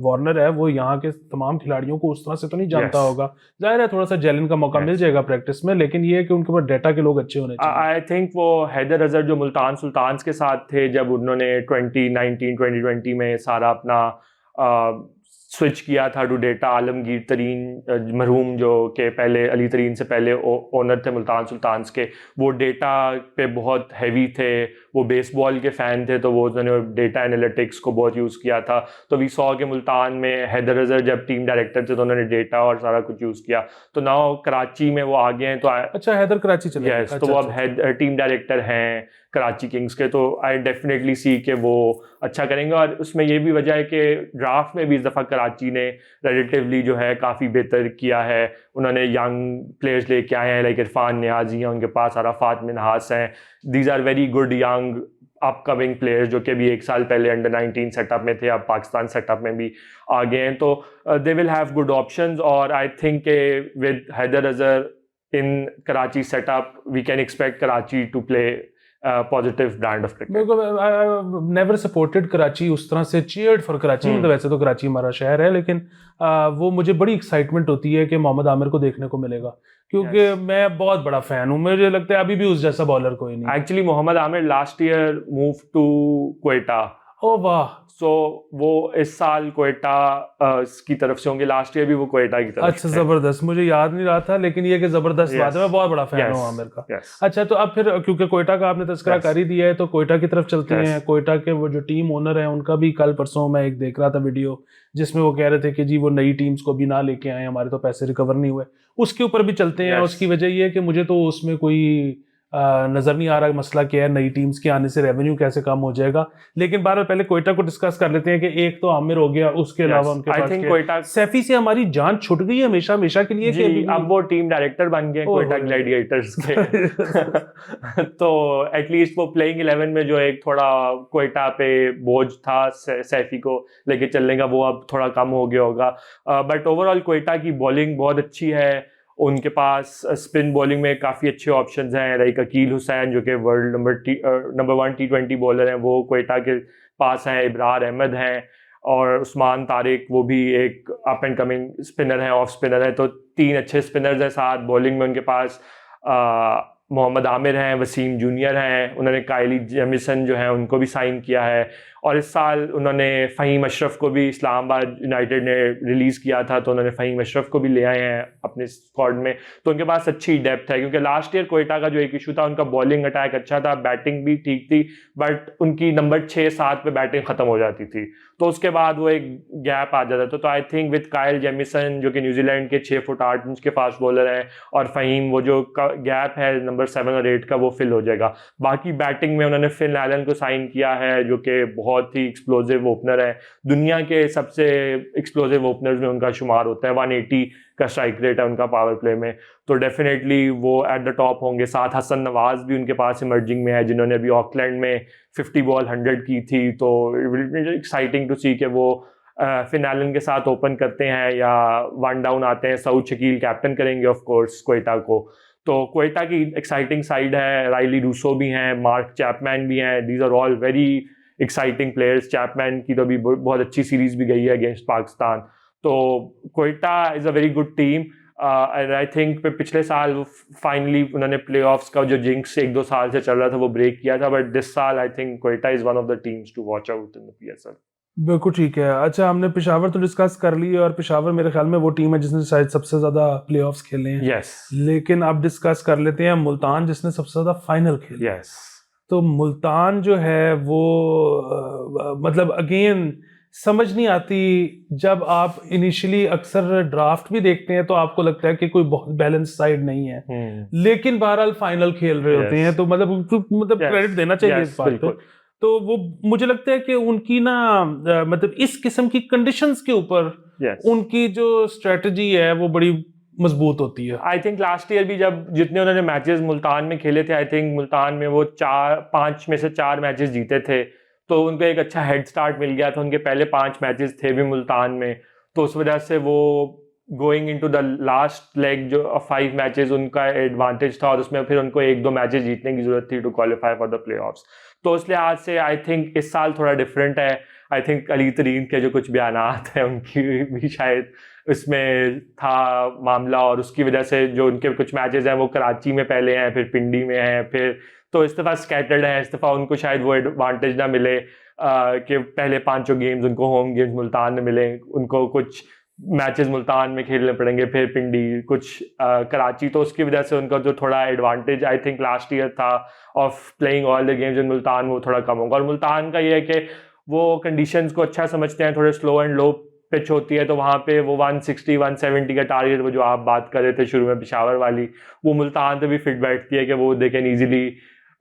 वार्नर है वो यहाँ के तमाम खिलाड़ियों को उस तरह से तो नहीं जानता यस, होगा। जाहिर है थोड़ा सा जेलन का मौका मिल यस। जाएगा प्रैक्टिस में, लेकिन ये है कि उनके पास डाटा के लोग अच्छे होने चाहिए। आई थिंक वो हैदर अजहर जो मुल्तान सुल्तान्स के साथ थे, जब उन्होंने 2019-2020 में सारा अपना स्विच किया था टू डेटा, आलमगीर तरीन मरहूम जो के पहले अली तरीन से पहले ओनर थे मुल्तान सुल्तान्स के, वो डेटा पे बहुत हैवी थे, वो बेसबॉल के फ़ैन थे, तो वो उन्होंने डेटा एनालिटिक्स को बहुत यूज़ किया था। तो वी सॉ के मुल्तान में हैदर अजहर जब टीम डायरेक्टर थे तो उन्होंने डेटा और सारा कुछ यूज़ किया। तो नाउ कराची में वो आ गए हैं, तो अच्छा, हैदर कराची चले गए। यस, तो अच्छा वो अब अच्छा। हेड टीम डायरेक्टर हैं कराची किंग्स के, तो आई डेफिनेटली सी कि वो अच्छा करेंगे। और उसमें ये भी वजह है कि ड्राफ्ट में भी इस दफ़ा कराची ने रिलेटिवली जो है काफ़ी बेहतर किया है। उन्होंने यंग प्लेयर्स लेके आए हैं, लाइक इरफान नियाजी हैं उनके पास, अराफात मिन्हास हैं। These are very good young upcoming players जो कि अभी 1 साल पहले अंडर 19 सेटअप में थे, अब पाकिस्तान सेटअप में भी आ गए हैं। तो they will have good options, और I think with Haider Azhar in Karachi setup, we can expect Karachi to play a positive brand of cricket. बिल्कुल। नेवर सपोर्टेड कराची, उस तरह से चीयर्ड फॉर कराची। मतलब वैसे तो कराची हमारा शहर है, लेकिन वो मुझे बड़ी एक्साइटमेंट होती है कि मोहम्मद आमिर को देखने को मिलेगा, क्योंकि मैं बहुत बड़ा फैन हूँ। मुझे लगता है अभी भी उस जैसा बॉलर कोई नहीं। Actually, Mohammad Amir last year move to Quetta, ओ वाह। सो वो इस साल क्वेटा की तरफ से होंगे, लास्ट ईयर भी वो क्वेटा की तरफ अच्छा, से। जबरदस्त। मुझे याद नहीं रहा था, लेकिन ये कि जबरदस्त बात है। मैं बहुत बड़ा फैन हूँ आमिर का। यस, अच्छा, तो अब फिर क्योंकि कोयटा का आपने तस्करा Yes. कर ही दिया है तो कोयटा की तरफ चलते Yes. हैं। कोयटा के वो जो टीम ओनर है उनका भी कल परसों मैं एक देख रहा था वीडियो, जिसमें वो कह रहे थे कि जी वो नई टीम्स को भी ना लेके आए, हमारे तो पैसे रिकवर नहीं हुए। उसके ऊपर भी चलते हैं। Yes. उसकी वजह ये है कि मुझे तो उसमें कोई नजर नहीं आ रहा मसला क्या है, नई टीम्स के आने से रेवेन्यू कैसे कम हो जाएगा। लेकिन बार पहले कोयटा को डिस्कस कर लेते हैं कि एक तो आमिर हो गया, उसके अलावा उनके आई पास थिंक क्या? कोयटा सैफी से हमारी जान छुट गई है हमेशा हमेशा के लिए कि जी, अब वो टीम डायरेक्टर बन गए कोयटा ओहो। ग्लैडिएटर्स के तो एटलीस्ट वो प्लेइंग 11 में जो एक थोड़ा कोयटा पे बोझ था सैफी को लेके चलने का, वो अब थोड़ा कम हो गया होगा। बट ओवरऑल कोयटा की बॉलिंग बहुत अच्छी है। उनके पास स्पिन बॉलिंग में काफ़ी अच्छे ऑप्शंस हैं, लाइक अकील हुसैन जो कि वर्ल्ड नंबर 1 T20 बॉलर हैं, वो कोयटा के पास हैं। इब्रार अहमद हैं और उस्मान तारिक, वो भी एक अप एंड कमिंग स्पिनर हैं, ऑफ स्पिनर हैं। तो 3 अच्छे स्पिनर्स हैं साथ। बॉलिंग में उनके पास मोहम्मद आमिर हैं, वसीम जूनियर हैं, उन्होंने कायली जेमिसन जो हैं उनको भी साइन किया है, और इस साल उन्होंने फ़हीम अशरफ को भी इस्लामाबाद यूनाइटेड ने रिलीज़ किया था, तो उन्होंने फ़हीम अशरफ को भी ले आए हैं अपने स्क्वाड में। तो उनके पास अच्छी डेप्थ है, क्योंकि लास्ट ईयर क्वेटा का जो एक इशू था, उनका बॉलिंग अटैक अच्छा था, बैटिंग भी ठीक थी, बट उनकी नंबर 6-7 पे बैटिंग ख़त्म हो जाती थी, तो उसके बाद वो एक गैप आ जाता था। तो आई थिंक विद कायल जेमिसन जो कि न्यूजीलैंड के 6 फुट 8 इंच के फास्ट बॉलर हैं, और फ़हीम, वो जो गैप है नंबर 7 और 8 का, वो फिल हो जाएगा। बाकी बैटिंग में उन्होंने फिल एलन को साइन किया है, जो कि बहुत ही एक्सप्लोजिव ओपनर है, दुनिया के सबसे एक्सप्लोजिव ओपनर्स में उनका शुमार होता है, 180 का स्ट्राइक रेट है उनका पावर प्ले में, तो डेफिनेटली वो एट द टॉप होंगे। साथ हसन नवाज भी उनके पास इमर्जिंग में है, जिन्होंने अभी ऑकलैंड में 50 बॉल 100 की थी, तो एक्साइटिंग टू सी कि वो फिन एलन के साथ ओपन करते हैं या वन डाउन आते हैं। सऊद शकील कैप्टन करेंगे ऑफ कोर्स क्वेटा को, तो क्वेटा की एक्साइटिंग साइड है। राइली रूसो भी हैं, मार्क चैपमैन भी हैं, these are all very exciting players. Chapman की तो अभी बहुत अच्छी सीरीज भी गई है अगेंस्ट पाकिस्तान, तो Quetta is a very good team. And I think पिछले साल फाइनली उन्होंने प्लेऑफ्स का जो जिंक्स 1-2 साल से चल रहा था वो ब्रेक किया था, बट दिस साल I think Quetta is one of the teams to watch out in the PSL। बिल्कुल ठीक है। अच्छा, हमने पेशावर तो डिस्कस कर ली, और पेशावर मेरे ख्याल में वो टीम है जिसने शायद सबसे ज्यादा प्लेऑफ्स खेले हैं। यस। लेकिन अब डिस्कस कर लेते हैं मुल्तान, जिसने सबसे ज्यादा फाइनल खेले। यस। तो मुल्तान जो है वो मतलब अगेन समझ नहीं आती, जब आप इनिशियली अक्सर ड्राफ्ट भी देखते हैं तो आपको लगता है कि कोई बहुत बैलेंस साइड नहीं है, लेकिन बहरहाल फाइनल खेल रहे होते हैं, तो मतलब क्रेडिट देना चाहिए इस बात पे। तो वो मुझे लगता है कि उनकी ना मतलब इस किस्म की कंडीशंस के ऊपर उनकी जो स्ट्रेटजी है वो बड़ी मजबूत होती है। आई थिंक लास्ट ईयर भी जब जितने उन्होंने मैचेस मुल्तान में खेले थे, आई थिंक मुल्तान में वो 5 में से 4 मैचेस जीते थे, तो उनको एक अच्छा हेड स्टार्ट मिल गया था। उनके पहले 5 मैचेस थे भी मुल्तान में, तो उस वजह से वो going into the last leg जो 5 मैचेस उनका एडवांटेज था, और उसमें फिर उनको 1-2 मैचेस जीतने की जरूरत थी to qualify for the playoffs. तो इस लिहाज से आई थिंक इस साल थोड़ा डिफरेंट है। आई थिंक अली तरीन के जो कुछ बयानात हैं उनकी भी शायद उसमें था मामला, और उसकी वजह से जो उनके कुछ मैचेस हैं वो कराची में पहले हैं, फिर पिंडी में हैं, फिर तो इस दफ़ा स्कैटर्ड है, इस दफ़ा उनको शायद वो एडवांटेज ना मिले कि पहले 5 गेम्स उनको होम गेम्स मुल्तान में मिले, उनको कुछ मैचेस मुल्तान में खेलने पड़ेंगे, फिर पिंडी, कुछ कराची, तो उसकी वजह से उनका जो थोड़ा advantage I think last year था of playing all the games in Multan, वो थोड़ा कम होगा। और मुल्तान का ये है कि वो कंडीशंस को अच्छा समझते हैं, थोड़े स्लो एंड लो पिच होती है, तो वहाँ पे वो 160-170 का टारगेट, वो जो आप बात कर रहे थे शुरू में पेशावर वाली, वो मुल्तान पे भी फिट बैठती है कि वो they can easily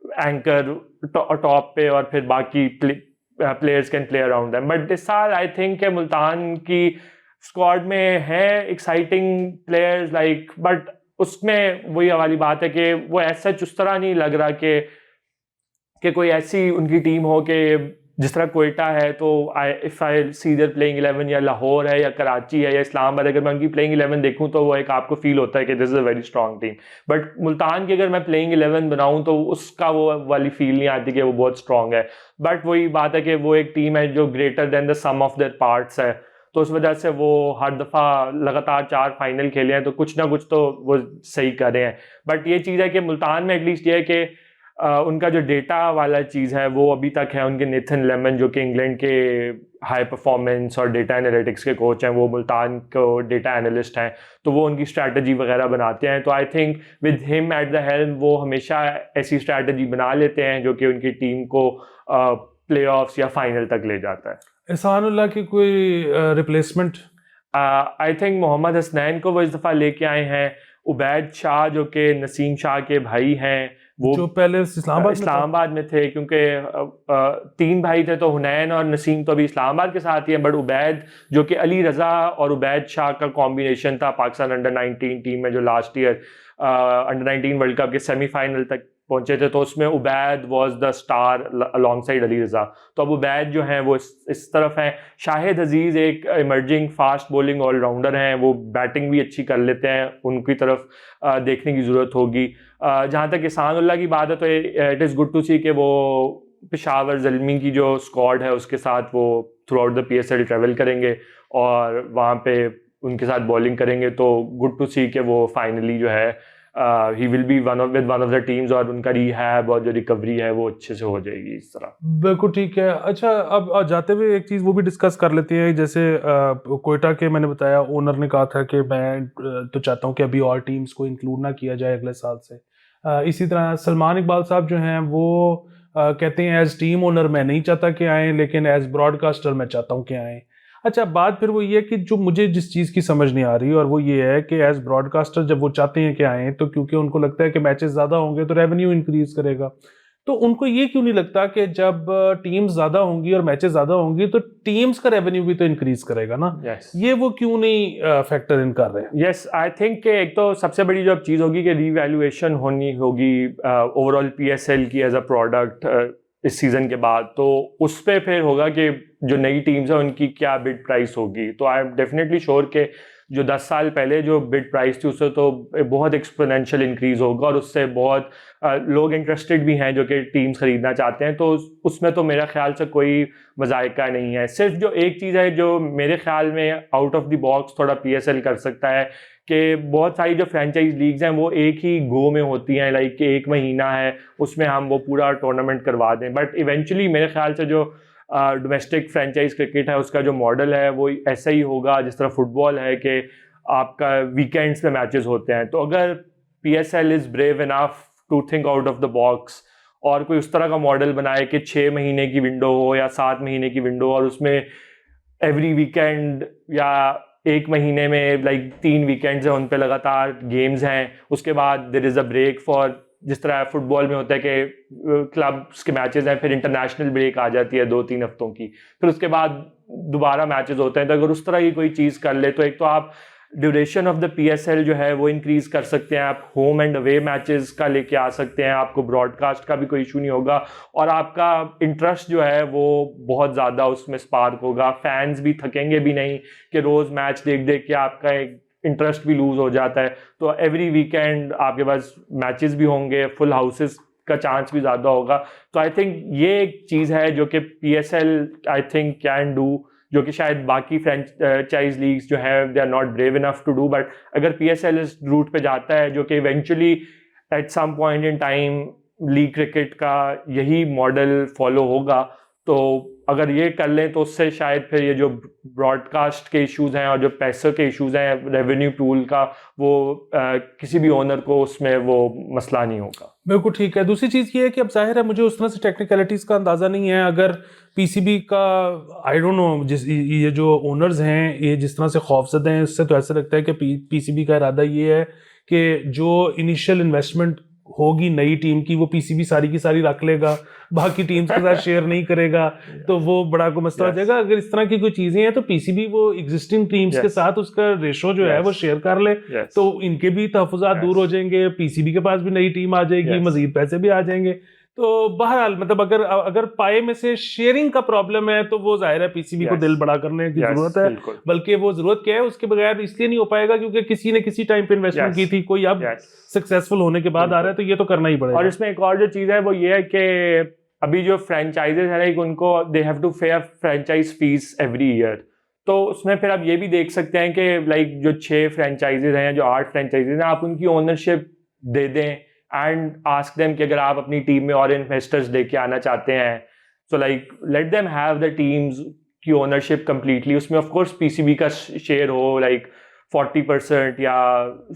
anchor top पे, और फिर बाकी players can play around them. But this साल आई थिंक मुल्तान की स्क्वाड में है एक्साइटिंग प्लेयर्स लाइक, बट उसमें वही वाली बात है कि वो ऐसा उस तरह नहीं लग रहा कि कोई ऐसी उनकी टीम हो कि जिस तरह क्वेटा है, तो if I see their playing 11 या लाहौर है या कराची है या इस्लामाबाद, अगर मैं उनकी प्लेइंग 11 देखूं तो वो एक आपको फील होता है कि this is a very strong team. But Multan की अगर मैं प्लेइंग 11 बनाऊं तो उसका वो वाली फील नहीं आती कि वो बहुत स्ट्रॉन्ग है। बट वही बात है कि वो एक टीम है जो greater than the sum of their parts है, तो उस वजह से वो हर दफ़ा लगातार 4 फाइनल खेले हैं, तो कुछ ना कुछ तो वो सही कर रहे हैं। बट ये चीज़ है कि मुल्तान में एटलीस्ट ये है कि उनका जो डेटा वाला चीज़ है वो अभी तक है। उनके नेथन लेमन जो कि इंग्लैंड के हाई परफॉर्मेंस और डेटा एनालिटिक्स के कोच हैं, वो मुल्तान को डेटा एनालिस्ट हैं, तो वो उनकी स्ट्रैटेजी वगैरह बनाते हैं। तो I think with him at the helm वो हमेशा ऐसी स्ट्रैटेजी बना लेते हैं जो कि उनकी टीम को प्लेऑफ्स या फाइनल तक ले जाता है। एहसानुल्लाह की कोई replacement? I think Mohammad Hasnain को वो इस दफ़ा लेके आए हैं। उबैद शाह जो कि नसीम शाह के भाई हैं, वो जो पहले इस्लामाबाद में थे, क्योंकि 3 भाई थे, तो हुनैन और नसीम तो अभी इस्लामाबाद के साथ ही हैं, बट उबैद जो कि अली रज़ा और उबैद शाह का कॉम्बिनेशन था पाकिस्तान अंडर 19 टीम में, जो last year under 19 world cup के सेमीफाइनल तक पहुंचे थे, तो उसमें Ubaid was the star alongside Ali Raza. तो अब उबैद जो हैं वो इस तरफ हैं। शाहिद अजीज़ एक इमर्जिंग फास्ट बॉलिंग ऑलराउंडर हैं, वो बैटिंग भी अच्छी कर लेते हैं, उनकी तरफ देखने की ज़रूरत होगी। जहाँ तक एहसानुल्लाह की बात है, तो इट इज़ गुड टू सी कि वो पेशावर ज़ल्मी की जो स्क्वाड है उसके साथ वो through out the PSL travel करेंगे और वहाँ पे उनके साथ बॉलिंग करेंगे, तो गुड टू सी कि वो फाइनली जो है he will be one of the teams, और उनका रिहैब और जो रिकवरी है वो अच्छे से हो जाएगी इस तरह। बिल्कुल ठीक है। अच्छा, अब जाते हुए एक चीज़ वो भी डिस्कस कर लेते हैं। जैसे कोयटा के मैंने बताया, ओनर ने कहा था कि मैं तो चाहता हूं कि अभी और टीम्स को इंक्लूड ना किया जाए अगले साल से। इसी तरह सलमान इकबाल साहब जो हैं वो कहते हैं एज टीम ओनर मैं नहीं चाहता कि आएँ, लेकिन एज ब्रॉडकास्टर मैं चाहता हूं कि आएँ। अच्छा, बात फिर वो ये है कि जो मुझे जिस चीज़ की समझ नहीं आ रही, और वो ये है कि एज ब्रॉडकास्टर जब वो चाहते हैं कि आएँ, तो क्योंकि उनको लगता है कि मैचेस ज़्यादा होंगे तो रेवेन्यू इंक्रीज करेगा। तो उनको ये क्यों नहीं लगता कि जब टीम्स ज़्यादा होंगी और मैचेस ज़्यादा होंगी तो टीम्स का रेवेन्यू भी तो इंक्रीज करेगा ना? यस, ये वो क्यों नहीं फैक्टर इन कर रहे हैं? यस, आई थिंक कि एक तो सबसे बड़ी जो चीज़ होगी कि रीवैल्यूएशन होनी होगी ओवरऑल पीएसएल की एज अ प्रोडक्ट इस सीज़न के बाद। तो उस पे फिर होगा कि जो नई टीम्स हैं उनकी क्या बिड प्राइस होगी। तो आई एम डेफिनेटली श्योर कि जो 10 साल पहले जो बिड प्राइस थी उससे तो बहुत एक्सपोनेंशियल इंक्रीज होगा, और उससे बहुत लोग इंटरेस्टेड भी हैं जो कि टीम्स खरीदना चाहते हैं। तो उसमें तो मेरा ख्याल से कोई मज़ायका नहीं है। सिर्फ जो एक चीज़ है जो मेरे ख्याल में आउट ऑफ द बॉक्स थोड़ा पीएसएल कर सकता है कि बहुत सारी जो फ्रेंचाइज लीग्स हैं वो एक ही गो में होती हैं, लाइक कि एक महीना है उसमें हम वो पूरा टूर्नामेंट करवा दें। बट इवेंचुअली मेरे ख्याल से जो डोमेस्टिक फ्रेंचाइज क्रिकेट है उसका जो मॉडल है वो ऐसा ही होगा जिस तरह फुटबॉल है कि आपका वीकेंड्स पे मैचेस होते हैं। तो अगर PSL is brave enough to think out of the box और कोई उस तरह का मॉडल बनाए कि 6 महीने की विंडो हो या 7 महीने की विंडो, और उसमें एवरी वीकेंड या एक महीने में लाइक 3 वीकेंड्स हैं उन पे लगातार गेम्स हैं, उसके बाद there is a break for, जिस तरह फुटबॉल में होता है कि क्लब्स के मैचेस हैं फिर इंटरनेशनल ब्रेक आ जाती है 2-3 हफ्तों की, फिर उसके बाद दोबारा मैचेस होते हैं। तो अगर उस तरह की कोई चीज़ कर ले तो एक तो आप ड्यूरेशन ऑफ द पीएसएल जो है वो इंक्रीज कर सकते हैं, आप होम एंड अवे मैचेस का लेके आ सकते हैं, आपको ब्रॉडकास्ट का भी कोई इशू नहीं होगा, और आपका इंटरेस्ट जो है वो बहुत ज़्यादा उसमें स्पार्क होगा। फैंस भी थकेंगे भी नहीं कि रोज़ मैच देख देख के आपका एक इंटरेस्ट भी लूज हो जाता है। तो एवरी वीकेंड आपके पास मैचेस भी होंगे, फुल हाउसेस का चांस भी ज़्यादा होगा। तो आई थिंक ये एक चीज़ है जो कि PSL I think can do, जो कि शायद बाकी फ्रेंचाइज लीग्स जो है they are not brave enough to do. But अगर पीएसएल इस रूट पे जाता है जो कि eventually at some point in time league cricket का यही मॉडल फॉलो होगा, तो अगर ये कर लें तो उससे शायद फिर ये जो ब्रॉडकास्ट के इश्यूज हैं और जो पैसे के इश्यूज हैं रेवेन्यू पूल का, वो किसी भी ओनर को उसमें वो मसला नहीं होगा। बिल्कुल ठीक है। दूसरी चीज़ ये है कि अब जाहिर है मुझे उस तरह से टेक्निकलिटीज़ का अंदाज़ा नहीं है। अगर पीसीबी का आई डोंट नो, ये जो ओनर्स हैं ये जिस तरह से खौफज़दा हैं, उससे तो ऐसा लगता है कि पीसीबी का इरादा ये है कि जो इनिशियल इन्वेस्टमेंट होगी नई टीम की वो पीसीबी सारी की सारी रख लेगा, बाकी टीम्स के साथ शेयर नहीं करेगा, तो वो बड़ा को मसला हो जाएगा। अगर इस तरह की कोई चीज़ें हैं तो पीसीबी वो एग्जिस्टिंग टीम्स के साथ उसका रेशो जो है वो शेयर कर ले, तो इनके भी तहफ़्फ़ुज़ात दूर हो जाएंगे, पीसीबी के पास भी नई टीम आ जाएगी, मज़ीद पैसे भी आ जाएंगे। तो बहरहाल मतलब अगर पाए में से शेयरिंग का प्रॉब्लम है तो वो जाहिर है पीसीबी को दिल बड़ा करने की जरूरत है। बल्कि वो जरूरत क्या है उसके बगैर इसलिए नहीं हो पाएगा क्योंकि किसी ने किसी टाइम पे इन्वेस्टमेंट की थी, कोई अब सक्सेसफुल होने के बाद आ रहा है, तो ये तो करना ही पड़ेगा। और इसमें एक और जो चीज़ है वो ये है कि अभी जो फ्रेंचाइजेज है लाइक उनको दे हैव टू पे फ्रेंचाइज फीस एवरी ईयर। तो उसमें फिर आप ये भी देख सकते हैं कि लाइक जो 6 फ्रेंचाइजेज हैं, जो 8 फ्रेंचाइजेज हैं, आप उनकी ओनरशिप दे दें एंड आस्क देम कि अगर आप अपनी टीम में और इन्वेस्टर्स लेके आना चाहते हैं, so like let them have the teams की ओनरशिप कंप्लीटली। उसमें ऑफ कोर्स पीसीबी का शेयर हो, लाइक 40% या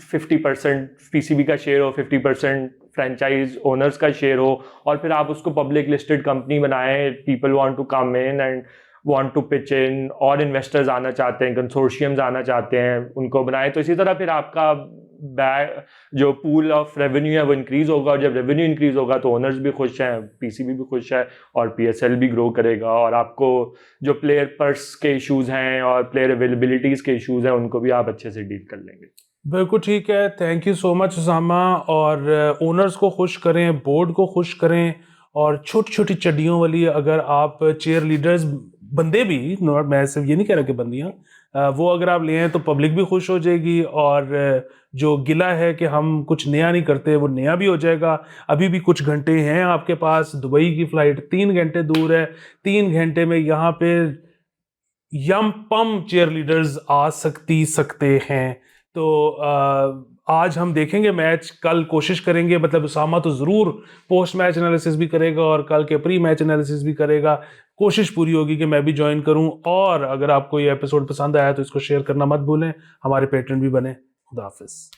50% पीसीबी का शेयर हो, 50% फ्रेंचाइज ओनर्स का शेयर हो, और फिर आप उसको पब्लिक लिस्टेड कंपनी बनाएं। People want to come in and want to pitch in, और इन्वेस्टर्स आना चाहते हैं, कंसोर्शियम्स आना चाहते हैं, उनको बनाएं। तो इसी तरह फिर आपका जो पूल ऑफ रेवेन्यू है वो इंक्रीज होगा, और जब रेवेन्यू इंक्रीज होगा तो ओनर्स भी खुश हैं, पीसीबी भी खुश है, और पीएसएल भी ग्रो करेगा, और आपको जो प्लेयर पर्स के इश्यूज हैं और प्लेयर अवेलेबिलिटीज के इश्यूज हैं उनको भी आप अच्छे से डील कर लेंगे। बिल्कुल ठीक है। Thank you so much Usama. और ओनर्स को खुश करें, बोर्ड को खुश करें, और छोटी छोटी चड्डियों वाली अगर आप चेयर लीडर्स, बंदे भी, मैं सिर्फ ये नहीं कह रहा कि बंदियाँ, वो अगर आप ले आए तो पब्लिक भी खुश हो जाएगी, और जो गिला है कि हम कुछ नया नहीं करते वो नया भी हो जाएगा। अभी भी कुछ घंटे हैं आपके पास, दुबई की फ़्लाइट 3 घंटे दूर है, 3 घंटे में यहाँ पे यम पम चेयर लीडर्स आ सकते हैं। तो आज हम देखेंगे मैच, कल कोशिश करेंगे, मतलब उसामा तो ज़रूर पोस्ट मैच एनालिसिस भी करेगा और कल के प्री मैच एनालिसिस भी करेगा। कोशिश पूरी होगी कि मैं भी ज्वाइन करूं, और अगर आपको ये एपिसोड पसंद आया तो इसको शेयर करना मत भूलें। हमारे पेट्रन भी बने। खुदा हाफिज़।